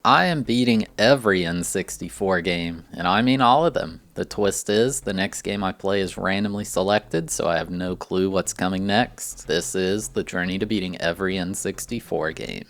I am beating every N64 game, and I mean all of them. The twist is, the next game I play is randomly selected, so I have no clue what's coming next. This is the journey to beating every N64 game.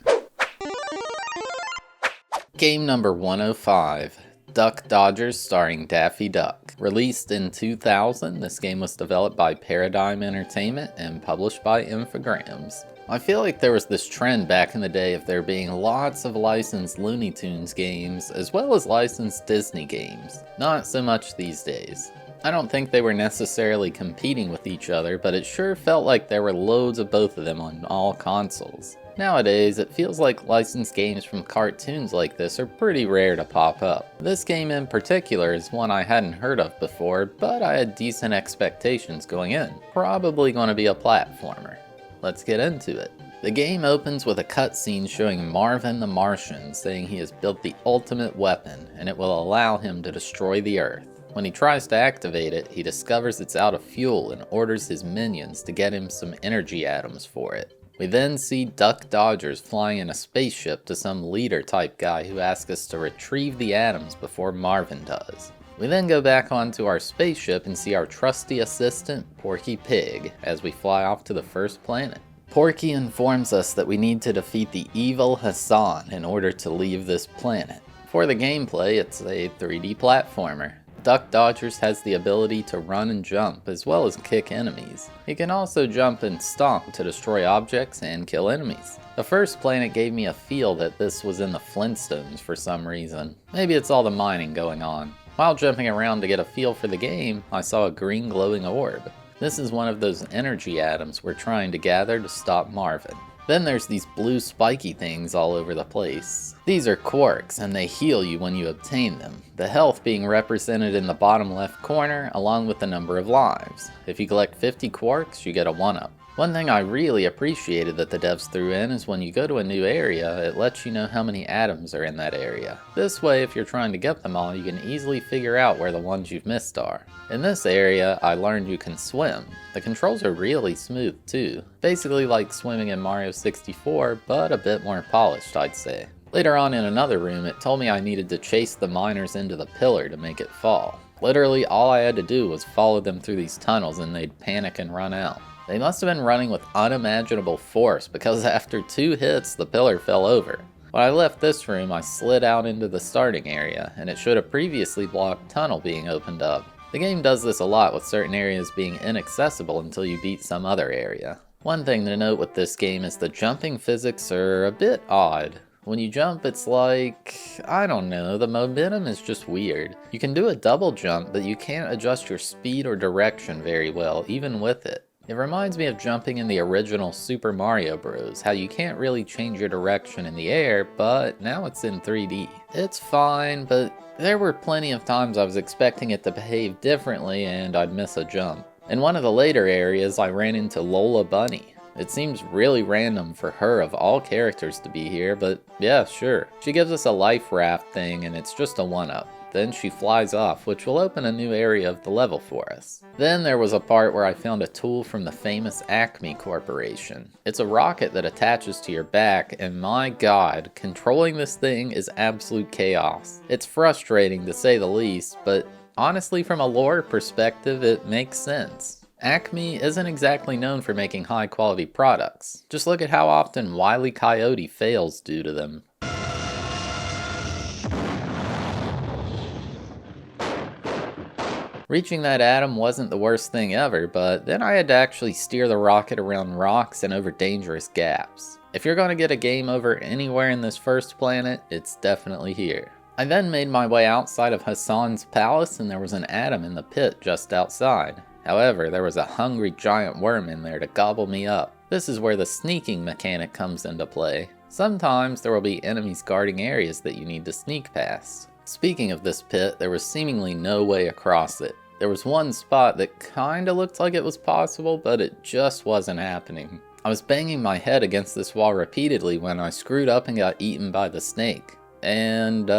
Game number 105, Duck Dodgers starring Daffy Duck. Released in 2000, this game was developed by Paradigm Entertainment and published by Infogrames. I feel like there was this trend back in the day of there being lots of licensed Looney Tunes games, as well as licensed Disney games. Not so much these days. I don't think they were necessarily competing with each other, but it sure felt like there were loads of both of them on all consoles. Nowadays, it feels like licensed games from cartoons like this are pretty rare to pop up. This game in particular is one I hadn't heard of before, but I had decent expectations going in. Probably going to be a platformer. Let's get into it. The game opens with a cutscene showing Marvin the Martian saying he has built the ultimate weapon and it will allow him to destroy the Earth. When he tries to activate it, he discovers it's out of fuel and orders his minions to get him some energy atoms for it. We then see Duck Dodgers flying in a spaceship to some leader type guy who asks us to retrieve the atoms before Marvin does. We then go back onto our spaceship and see our trusty assistant, Porky Pig, as we fly off to the first planet. Porky informs us that we need to defeat the evil Hassan in order to leave this planet. For the gameplay, it's a 3D platformer. Duck Dodgers has the ability to run and jump, as well as kick enemies. He can also jump and stomp to destroy objects and kill enemies. The first planet gave me a feel that this was in the Flintstones for some reason. Maybe it's all the mining going on. While jumping around to get a feel for the game, I saw a green glowing orb. This is one of those energy atoms we're trying to gather to stop Marvin. Then there's these blue spiky things all over the place. These are quarks, and they heal you when you obtain them, the health being represented in the bottom left corner along with the number of lives. If you collect 50 quarks, you get a 1-up. One thing I really appreciated that the devs threw in is when you go to a new area, it lets you know how many atoms are in that area. This way, if you're trying to get them all, you can easily figure out where the ones you've missed are. In this area, I learned you can swim. The controls are really smooth too. Basically like swimming in Mario 64, but a bit more polished, I'd say. Later on in another room, it told me I needed to chase the miners into the pillar to make it fall. Literally, all I had to do was follow them through these tunnels and they'd panic and run out. They must have been running with unimaginable force because after 2 hits, the pillar fell over. When I left this room, I slid out into the starting area, and it showed a previously blocked tunnel being opened up. The game does this a lot with certain areas being inaccessible until you beat some other area. One thing to note with this game is the jumping physics are a bit odd. When you jump, it's like, I don't know, the momentum is just weird. You can do a double jump, but you can't adjust your speed or direction very well, even with it. It reminds me of jumping in the original Super Mario Bros., how you can't really change your direction in the air, but now it's in 3D. It's fine, but there were plenty of times I was expecting it to behave differently and I'd miss a jump. In one of the later areas, I ran into Lola Bunny. It seems really random for her of all characters to be here, but yeah, sure. She gives us a life raft thing and it's just a 1-up. Then she flies off, which will open a new area of the level for us. Then there was a part where I found a tool from the famous Acme Corporation. It's a rocket that attaches to your back, and my god, controlling this thing is absolute chaos. It's frustrating to say the least, but honestly from a lore perspective it makes sense. Acme isn't exactly known for making high quality products. Just look at how often Wile E. Coyote fails due to them. Reaching that atom wasn't the worst thing ever, but then I had to actually steer the rocket around rocks and over dangerous gaps. If you're going to get a game over anywhere in this first planet, it's definitely here. I then made my way outside of Hassan's palace and there was an atom in the pit just outside. However, there was a hungry giant worm in there to gobble me up. This is where the sneaking mechanic comes into play. Sometimes there will be enemies guarding areas that you need to sneak past. Speaking of this pit, there was seemingly no way across it. There was one spot that kinda looked like it was possible, but it just wasn't happening. I was banging my head against this wall repeatedly when I screwed up and got eaten by the snake. And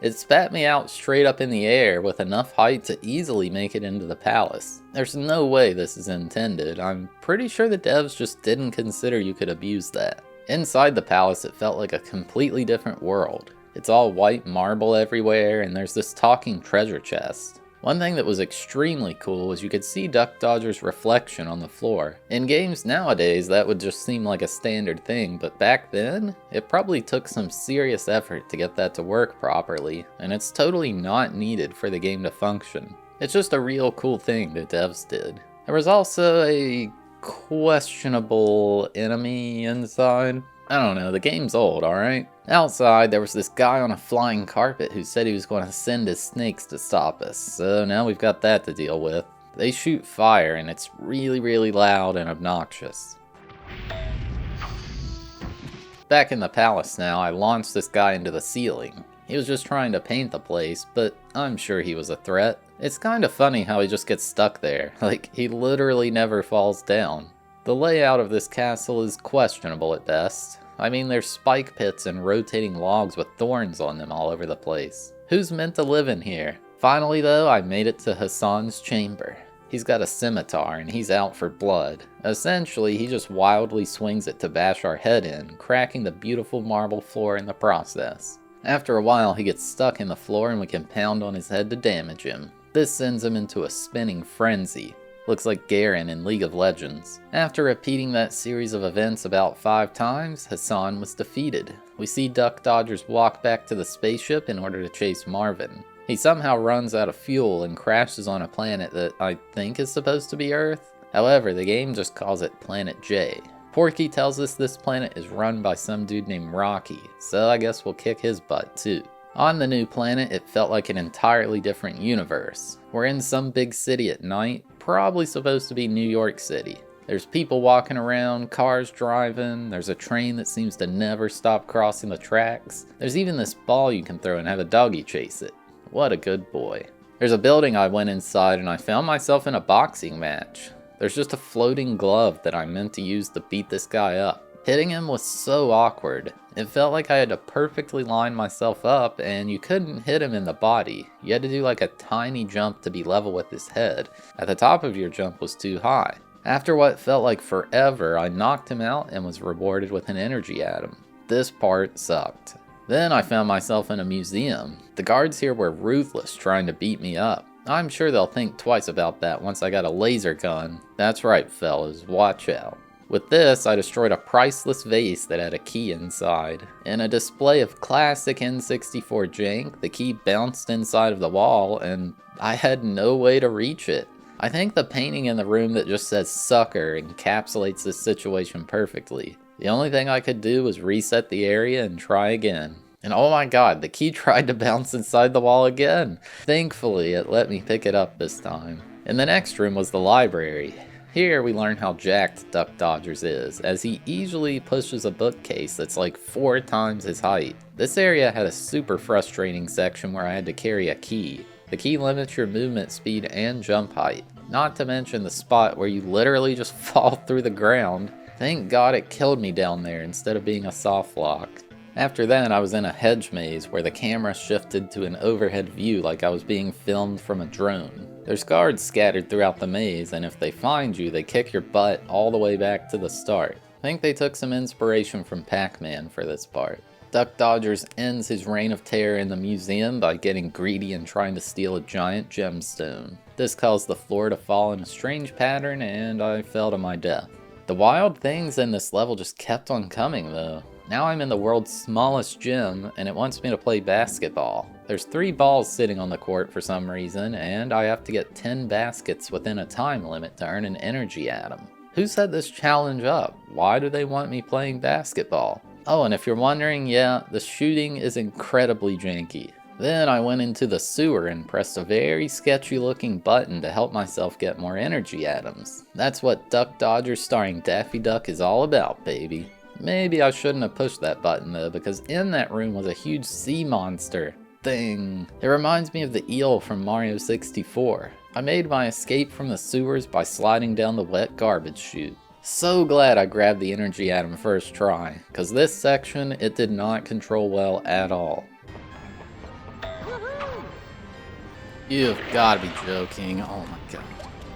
it spat me out straight up in the air with enough height to easily make it into the palace. There's no way this is intended. I'm pretty sure the devs just didn't consider you could abuse that. Inside the palace, it felt like a completely different world. It's all white marble everywhere, and there's this talking treasure chest. One thing that was extremely cool was you could see Duck Dodger's reflection on the floor. In games nowadays, that would just seem like a standard thing, but back then, it probably took some serious effort to get that to work properly, and it's totally not needed for the game to function. It's just a real cool thing the devs did. There was also a questionable enemy inside. I don't know, the game's old, alright? Outside, there was this guy on a flying carpet who said he was going to send his snakes to stop us, so now we've got that to deal with. They shoot fire, and it's really loud and obnoxious. Back in the palace now, I launched this guy into the ceiling. He was just trying to paint the place, but I'm sure he was a threat. It's kinda funny how he just gets stuck there, like he literally never falls down. The layout of this castle is questionable at best. I mean, there's spike pits and rotating logs with thorns on them all over the place. Who's meant to live in here? Finally though, I made it to Hassan's chamber. He's got a scimitar and he's out for blood. Essentially, he just wildly swings it to bash our head in, cracking the beautiful marble floor in the process. After a while, he gets stuck in the floor and we can pound on his head to damage him. This sends him into a spinning frenzy. Looks like Garen in League of Legends. After repeating that series of events about 5 times, Hassan was defeated. We see Duck Dodgers walk back to the spaceship in order to chase Marvin. He somehow runs out of fuel and crashes on a planet that I think is supposed to be Earth. However, the game just calls it Planet J. Porky tells us this planet is run by some dude named Rocky, so I guess we'll kick his butt too. On the new planet, it felt like an entirely different universe. We're in some big city at night, probably supposed to be New York City. There's people walking around, cars driving, there's a train that seems to never stop crossing the tracks. There's even this ball you can throw and have a doggy chase it. What a good boy. There's a building I went inside and I found myself in a boxing match. There's just a floating glove that I meant to use to beat this guy up. Hitting him was so awkward. It felt like I had to perfectly line myself up and you couldn't hit him in the body. You had to do like a tiny jump to be level with his head. At the top of your jump was too high. After what felt like forever, I knocked him out and was rewarded with an energy atom. This part sucked. Then I found myself in a museum. The guards here were ruthless trying to beat me up. I'm sure they'll think twice about that once I got a laser gun. That's right, fellas, watch out. With this, I destroyed a priceless vase that had a key inside. In a display of classic N64 jank, the key bounced inside of the wall, and I had no way to reach it. I think the painting in the room that just says sucker encapsulates this situation perfectly. The only thing I could do was reset the area and try again. And oh my god, the key tried to bounce inside the wall again. Thankfully, it let me pick it up this time. In the next room was the library. Here we learn how jacked Duck Dodgers is, as he easily pushes a bookcase that's like 4 times his height. This area had a super frustrating section where I had to carry a key. The key limits your movement speed and jump height, not to mention the spot where you literally just fall through the ground. Thank God it killed me down there instead of being a soft lock. After that, I was in a hedge maze where the camera shifted to an overhead view like I was being filmed from a drone. There's guards scattered throughout the maze, and if they find you, they kick your butt all the way back to the start. I think they took some inspiration from Pac-Man for this part. Duck Dodgers ends his reign of terror in the museum by getting greedy and trying to steal a giant gemstone. This caused the floor to fall in a strange pattern, and I fell to my death. The wild things in this level just kept on coming though. Now I'm in the world's smallest gym, and it wants me to play basketball. There's 3 balls sitting on the court for some reason, and I have to get 10 baskets within a time limit to earn an energy atom. Who set this challenge up? Why do they want me playing basketball? Oh, and if you're wondering, yeah, the shooting is incredibly janky. Then I went into the sewer and pressed a very sketchy looking button to help myself get more energy atoms. That's what Duck Dodgers starring Daffy Duck is all about, baby. Maybe I shouldn't have pushed that button though, because in that room was a huge sea monster thing. It reminds me of the eel from Mario 64. I made my escape from the sewers by sliding down the wet garbage chute. So glad I grabbed the energy atom first try, because this section it did not control well at all. You've got to be joking, oh my god.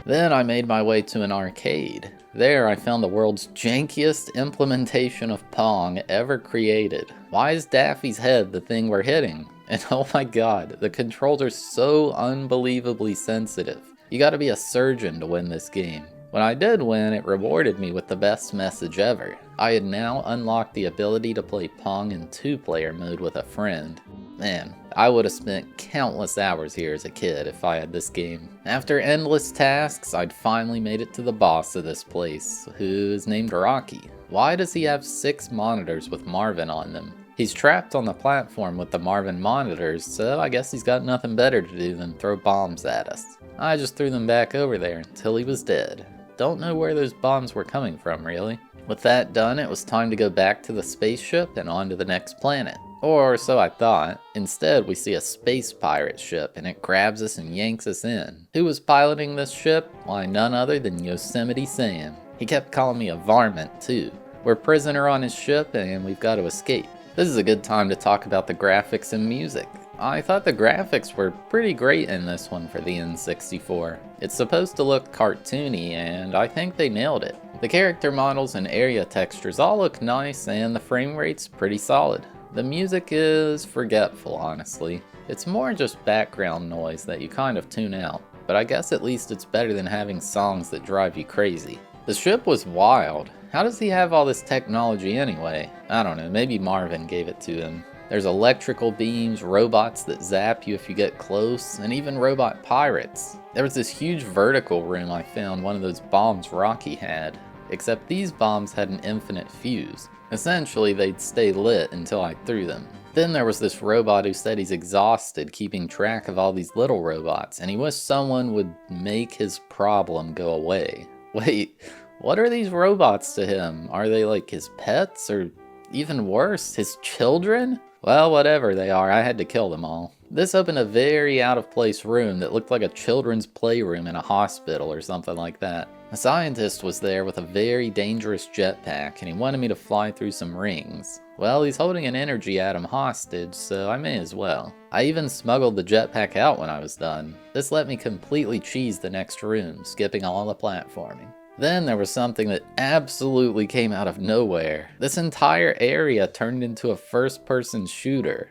Then I made my way to an arcade. There I found the world's jankiest implementation of Pong ever created. Why is Daffy's head the thing we're hitting? And oh my god, the controls are so unbelievably sensitive. You gotta be a surgeon to win this game. When I did win, it rewarded me with the best message ever. I had now unlocked the ability to play Pong in 2-player mode with a friend. Man, I would have spent countless hours here as a kid if I had this game. After endless tasks, I'd finally made it to the boss of this place, who is named Rocky. Why does he have 6 monitors with Marvin on them? He's trapped on the platform with the Marvin monitors, so I guess he's got nothing better to do than throw bombs at us. I just threw them back over there until he was dead. Don't know where those bombs were coming from, really. With that done, it was time to go back to the spaceship and on to the next planet. Or so I thought. Instead, we see a space pirate ship and it grabs us and yanks us in. Who was piloting this ship? Why, none other than Yosemite Sam. He kept calling me a varmint, too. We're a prisoner on his ship and we've got to escape. This is a good time to talk about the graphics and music. I thought the graphics were pretty great in this one for the N64. It's supposed to look cartoony, and I think they nailed it. The character models and area textures all look nice, and the frame rate's pretty solid. The music is forgetful, honestly. It's more just background noise that you kind of tune out, but I guess at least it's better than having songs that drive you crazy. The ship was wild. How does he have all this technology anyway? I don't know, maybe Marvin gave it to him. There's electrical beams, robots that zap you if you get close, and even robot pirates. There was this huge vertical room I found one of those bombs Rocky had, except these bombs had an infinite fuse. Essentially, they'd stay lit until I threw them. Then there was this robot who said he's exhausted keeping track of all these little robots, and he wished someone would make his problem go away. Wait, what are these robots to him? Are they like his pets, or even worse, his children? Well, whatever they are, I had to kill them all. This opened a very out-of-place room that looked like a children's playroom in a hospital or something like that. A scientist was there with a very dangerous jetpack, and he wanted me to fly through some rings. Well, he's holding an energy atom hostage, so I may as well. I even smuggled the jetpack out when I was done. This let me completely cheese the next room, skipping all the platforming. Then there was something that absolutely came out of nowhere. This entire area turned into a first-person shooter.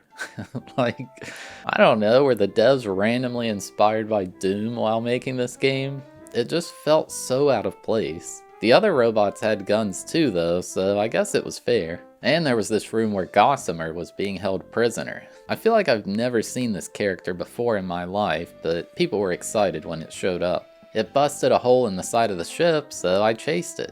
Like, I don't know, were the devs randomly inspired by Doom while making this game? It just felt so out of place. The other robots had guns too though, so I guess it was fair. And there was this room where Gossamer was being held prisoner. I feel like I've never seen this character before in my life, but people were excited when it showed up. It busted a hole in the side of the ship, so I chased it.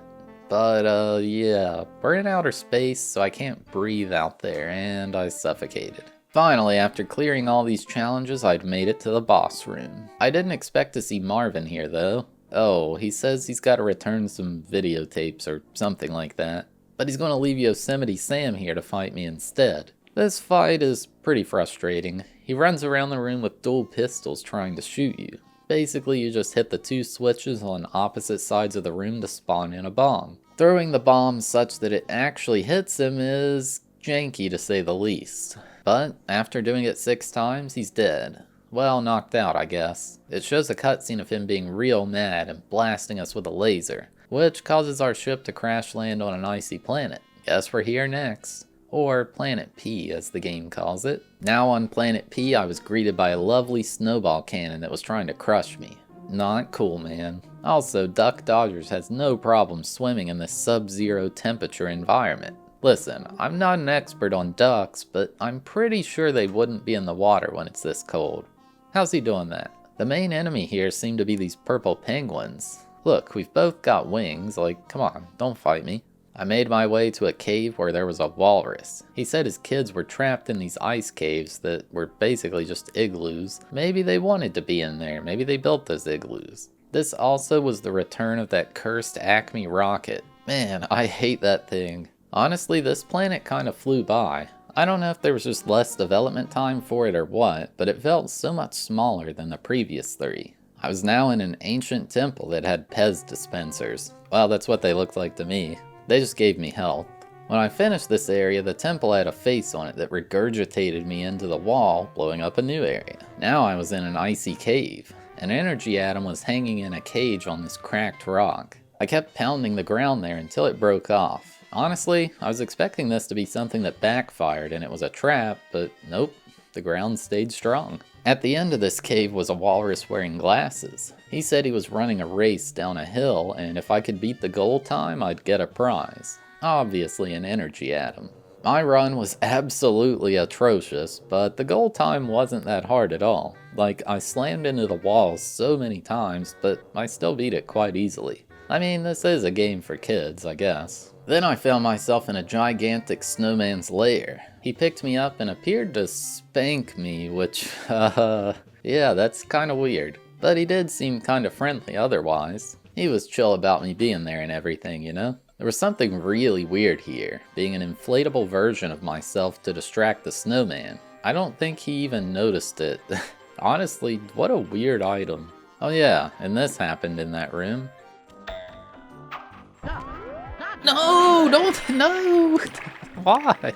But yeah, we're in outer space, so I can't breathe out there, and I suffocated. Finally, after clearing all these challenges, I'd made it to the boss room. I didn't expect to see Marvin here though. Oh, he says he's got to return some videotapes or something like that. But he's going to leave Yosemite Sam here to fight me instead. This fight is pretty frustrating. He runs around the room with dual pistols trying to shoot you. Basically, you just hit the 2 switches on opposite sides of the room to spawn in a bomb. Throwing the bomb such that it actually hits him is janky to say the least. But after doing it 6 times, he's dead. Well, knocked out, I guess. It shows a cutscene of him being real mad and blasting us with a laser, which causes our ship to crash land on an icy planet. Guess we're here next. Or Planet P, as the game calls it. Now on Planet P, I was greeted by a lovely snowball cannon that was trying to crush me. Not cool, man. Also, Duck Dodgers has no problem swimming in this sub-zero temperature environment. Listen, I'm not an expert on ducks, but I'm pretty sure they wouldn't be in the water when it's this cold. How's he doing that? The main enemy here seem to be these purple penguins. Look, we've both got wings, like, come on, don't fight me. I made my way to a cave where there was a walrus. He said his kids were trapped in these ice caves that were basically just igloos. Maybe they wanted to be in there, maybe they built those igloos. This also was the return of that cursed Acme rocket. Man, I hate that thing. Honestly, this planet kind of flew by. I don't know if there was just less development time for it or what, but it felt so much smaller than the previous 3. I was now in an ancient temple that had Pez dispensers. Well, that's what they looked like to me. They just gave me health. When I finished this area, the temple had a face on it that regurgitated me into the wall, blowing up a new area. Now I was in an icy cave. An energy atom was hanging in a cage on this cracked rock. I kept pounding the ground there until it broke off. Honestly, I was expecting this to be something that backfired and it was a trap, but nope, the ground stayed strong. At the end of this cave was a walrus wearing glasses. He said he was running a race down a hill, and if I could beat the goal time, I'd get a prize. Obviously an energy atom. My run was absolutely atrocious, but the goal time wasn't that hard at all. Like, I slammed into the walls so many times, but I still beat it quite easily. I mean, this is a game for kids, I guess. Then I found myself in a gigantic snowman's lair. He picked me up and appeared to spank me, which, yeah, that's kinda weird. But he did seem kinda friendly otherwise. He was chill about me being there and everything, you know? There was something really weird here, being an inflatable version of myself to distract the snowman. I don't think he even noticed it. Honestly, what a weird item. Oh yeah, and this happened in that room. No, no! Why?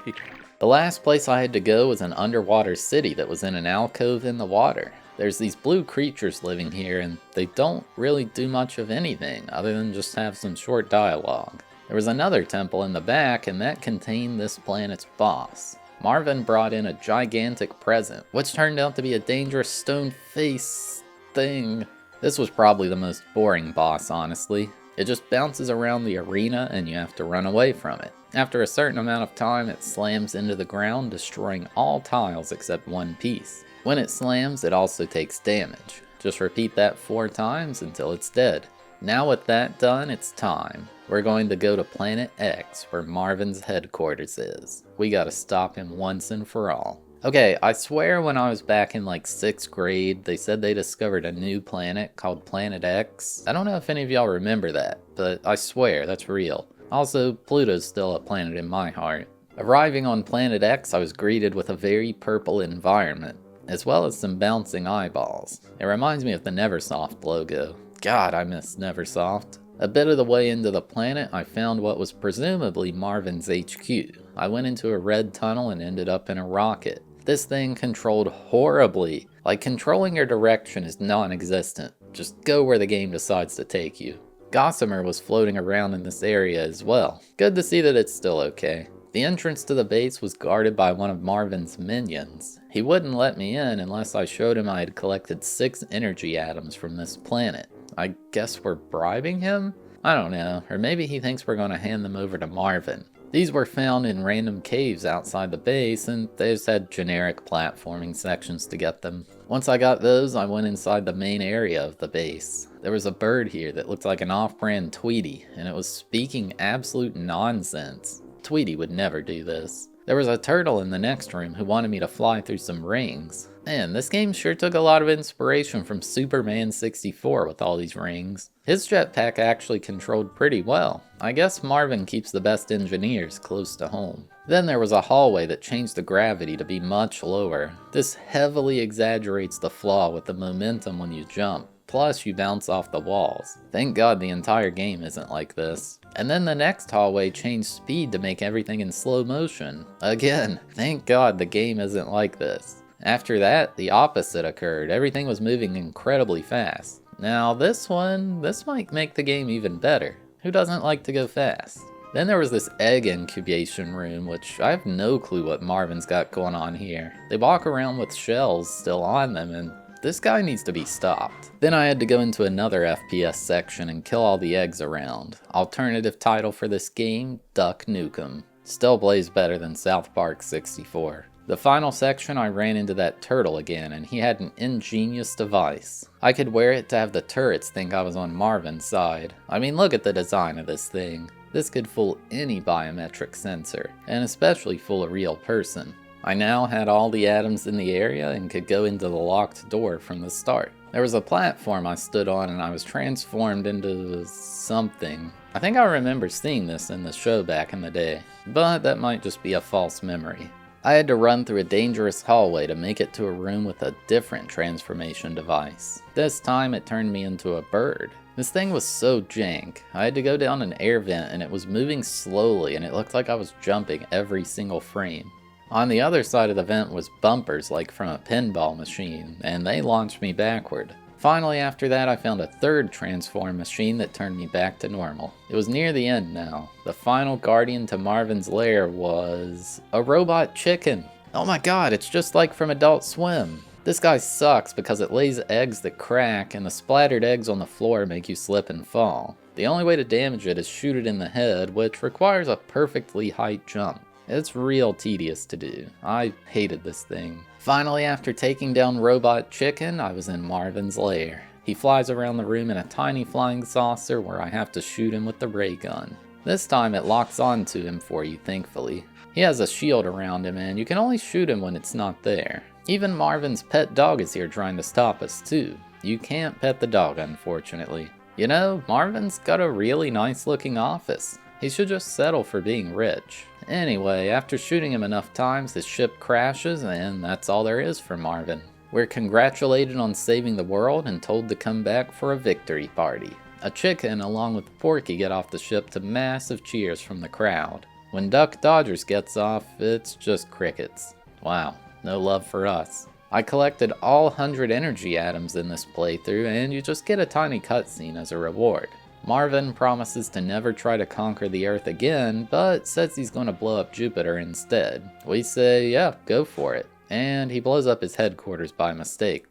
The last place I had to go was an underwater city that was in an alcove in the water. There's these blue creatures living here, and they don't really do much of anything other than just have some short dialogue. There was another temple in the back, and that contained this planet's boss. Marvin brought in a gigantic present, which turned out to be a dangerous stone face thing. This was probably the most boring boss, honestly. It just bounces around the arena and you have to run away from it. After a certain amount of time, it slams into the ground, destroying all tiles except one piece. When it slams, it also takes damage. Just repeat that 4 times until it's dead. Now with that done, it's time. We're going to go to Planet X, where Marvin's headquarters is. We gotta stop him once and for all. Okay, I swear when I was back in like 6th grade, they said they discovered a new planet called Planet X. I don't know if any of y'all remember that, but I swear that's real. Also, Pluto's still a planet in my heart. Arriving on Planet X, I was greeted with a very purple environment, as well as some bouncing eyeballs. It reminds me of the Neversoft logo. God, I miss Neversoft. A bit of the way into the planet, I found what was presumably Marvin's HQ. I went into a red tunnel and ended up in a rocket. This thing controlled horribly. Like, controlling your direction is non-existent. Just go where the game decides to take you. Gossamer was floating around in this area as well. Good to see that it's still okay. The entrance to the base was guarded by one of Marvin's minions. He wouldn't let me in unless I showed him I had collected 6 energy atoms from this planet. I guess we're bribing him? I don't know, or maybe he thinks we're going to hand them over to Marvin. These were found in random caves outside the base, and they just had generic platforming sections to get them. Once I got those, I went inside the main area of the base. There was a bird here that looked like an off-brand Tweety, and it was speaking absolute nonsense. Tweety would never do this. There was a turtle in the next room who wanted me to fly through some rings. Man, this game sure took a lot of inspiration from Superman 64 with all these rings. His jetpack actually controlled pretty well. I guess Marvin keeps the best engineers close to home. Then there was a hallway that changed the gravity to be much lower. This heavily exaggerates the flaw with the momentum when you jump. Plus, you bounce off the walls. Thank God the entire game isn't like this. And then the next hallway changed speed to make everything in slow motion. Again, thank God the game isn't like this. After that, the opposite occurred. Everything was moving incredibly fast. Now this might make the game even better. Who doesn't like to go fast? Then there was this egg incubation room, which I have no clue what Marvin's got going on here. They walk around with shells still on them, and this guy needs to be stopped. Then I had to go into another FPS section and kill all the eggs around. Alternative title for this game, Duck Nukem. Still plays better than South Park 64. The final section, I ran into that turtle again, and he had an ingenious device. I could wear it to have the turrets think I was on Marvin's side. I mean, look at the design of this thing. This could fool any biometric sensor, and especially fool a real person. I now had all the atoms in the area and could go into the locked door from the start. There was a platform I stood on and I was transformed into something. I think I remember seeing this in the show back in the day, but that might just be a false memory. I had to run through a dangerous hallway to make it to a room with a different transformation device. This time it turned me into a bird. This thing was so jank. I had to go down an air vent and it was moving slowly and it looked like I was jumping every single frame. On the other side of the vent was bumpers like from a pinball machine, and they launched me backward. Finally, after that, I found a third transform machine that turned me back to normal. It was near the end now. The final guardian to Marvin's lair was a robot chicken. Oh my god, it's just like from Adult Swim. This guy sucks because it lays eggs that crack, and the splattered eggs on the floor make you slip and fall. The only way to damage it is shoot it in the head, which requires a perfectly height jump. It's real tedious to do. I hated this thing. Finally, after taking down Robot Chicken, I was in Marvin's lair. He flies around the room in a tiny flying saucer where I have to shoot him with the ray gun. This time it locks onto him for you, thankfully. He has a shield around him and you can only shoot him when it's not there. Even Marvin's pet dog is here trying to stop us too. You can't pet the dog, unfortunately. You know, Marvin's got a really nice looking office. He should just settle for being rich. Anyway, after shooting him enough times, his ship crashes and that's all there is for Marvin. We're congratulated on saving the world and told to come back for a victory party. A chicken along with Porky get off the ship to massive cheers from the crowd. When Duck Dodgers gets off, it's just crickets. Wow, no love for us. I collected all 100 energy atoms in this playthrough and you just get a tiny cutscene as a reward. Marvin promises to never try to conquer the Earth again, but says he's going to blow up Jupiter instead. We say, yeah, go for it. And he blows up his headquarters by mistake.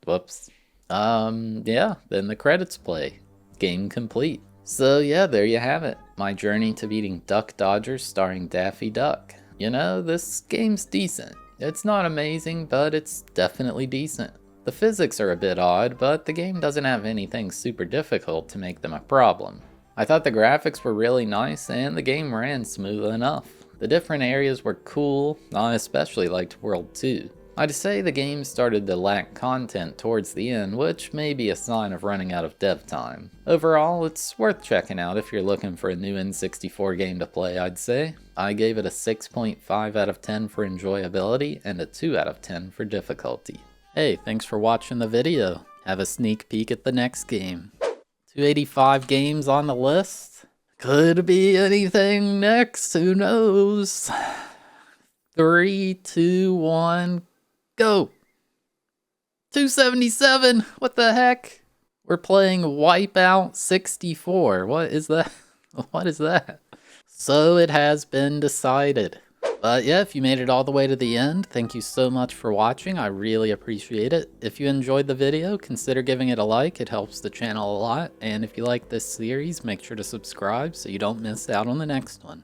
Whoops. Yeah, then the credits play. Game complete. So yeah, there you have it. My journey to beating Duck Dodgers starring Daffy Duck. You know, this game's decent. It's not amazing, but it's definitely decent. The physics are a bit odd, but the game doesn't have anything super difficult to make them a problem. I thought the graphics were really nice and the game ran smooth enough. The different areas were cool, I especially liked World 2. I'd say the game started to lack content towards the end, which may be a sign of running out of dev time. Overall, it's worth checking out if you're looking for a new N64 game to play, I'd say. I gave it a 6.5 out of 10 for enjoyability and a 2 out of 10 for difficulty. Hey, thanks for watching the video. Have a sneak peek at the next game. 285 games on the list. Could be anything next, who knows? 3, 2, 1, go! 277, what the heck? We're playing Wipeout 64, what is that? What is that? So it has been decided. But yeah, if you made it all the way to the end, thank you so much for watching. I really appreciate it. If you enjoyed the video, consider giving it a like. It helps the channel a lot. And if you like this series, make sure to subscribe so you don't miss out on the next one.